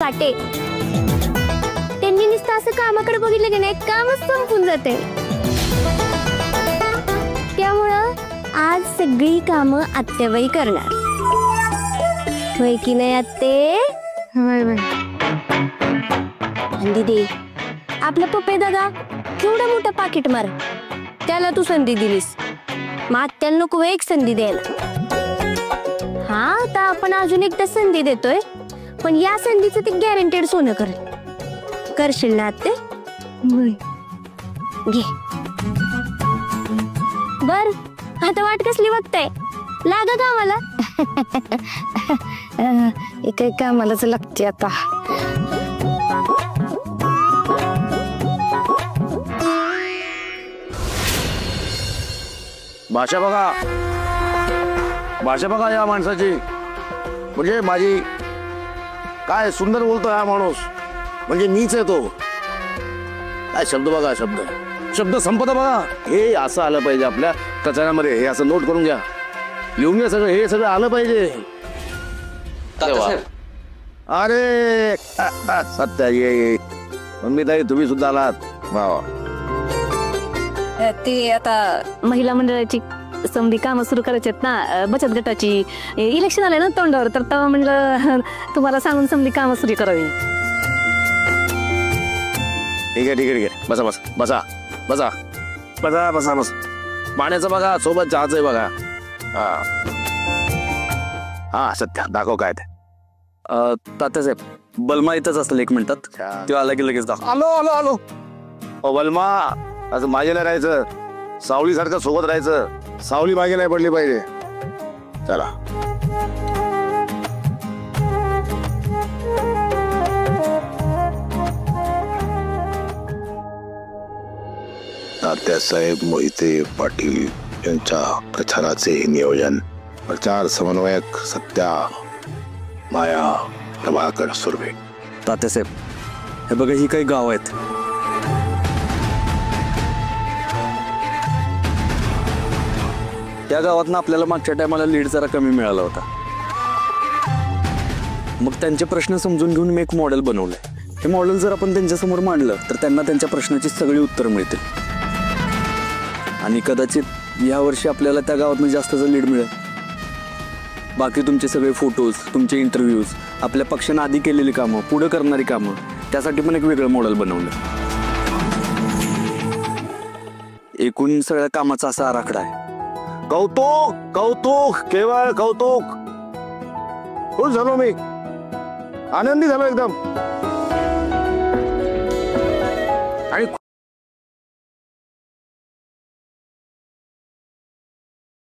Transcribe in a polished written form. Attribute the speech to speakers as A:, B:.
A: काटे त्यांनी नुसतं असं कामाकडे बघितलं की नाही कामच संपून जाते. त्यामुळं आज सगळी कामं आत्याबाई करणार. होय की नाही आत्ते?
B: होय होय.
A: आणि दीदी आपला पप्पे दादा केवढा मोठा पाकिट मार त्याला तू संधी दिलीस. मग आत्याला नको एक संधी द्यायला. हा आता आपण अजून एकदा संधी देतोय पण या संधीचं ते गॅरंटेड सोनं करेल. करशील ना आत्ते? घे. बर आता वाट कसली बघताय? लागा कामाला.
B: एका कामालाच लागते आता.
C: भाषा बघा, भाषा बघा या माणसाची. म्हणजे माझी काय सुंदर बोलतो हा माणूस. म्हणजे मीच आहे तो. काय शब्द बघा, शब्द शब्द संपदा बघा. हे असं आलं पाहिजे आपल्या कचऱ्यामध्ये. हे असं नोट करून घ्या, लिहून घ्या. सगळं हे सगळं आलं पाहिजे. अरे सत्या ये मम्मी ताई तुम्ही सुद्धा आलात. वा वा.
B: ते आता महिला मंडळाची समधी कामं सुरू करायची आहेत ना, बचत गटाची. इलेक्शन आले ना तोंडावर, तर तेव्हा म्हणलं तुम्हाला सांगून समधी कामं सुरू करावी.
C: ठीक आहे ठीक आहे ठीक आहे. बसा बसा बसा बसा बसा बसा बस. पाण्याचं बघा, सोबत चहाचं बघा. हा हा सत्या दाखव काय ते.
D: तात्यासाहेब बलमा इथंच असलं 1 मिनिटात. तेव्हा आला की लगेच दाखव.
C: आलो आलो आलो. ओ बलमा असं मागे नाही राहायचं. सावली सारखं सोबत राहायचं. सावली मागे नाही पडली पाहिजे. चला
E: तात्यासाहेब मोहिते पाटील यांच्या प्रचाराचे नियोजन. प्रचार समन्वयक सत्या माया प्रभाकर सुर्वे.
D: तात्यासाहेब हे बघा, ही काही गाव आहेत. त्या गावातनं आपल्याला मागच्या टायमाला लीड जरा कमी मिळाला होता. मग त्यांचे प्रश्न समजून घेऊन मी एक मॉडेल बनवलंय. हे मॉडेल जर आपण त्यांच्यासमोर मांडलं तर त्यांना त्यांच्या प्रश्नाची सगळी उत्तरं मिळतील. आणि कदाचित यावर्षी आपल्याला त्या गावातनं जास्तचं लीड मिळेल. बाकी तुमचे सगळे फोटोज, तुमचे इंटरव्ह्यूज, आपल्या पक्षानं आधी केलेली कामं, पुढे करणारी कामं, त्यासाठी पण एक वेगळं मॉडेल बनवलं. एकूण सगळ्या कामाचा असा आराखडा आहे.
C: कौतुक कौतुक केवळ कौतुक. खुश झालो मी, आनंदी झालो एकदम.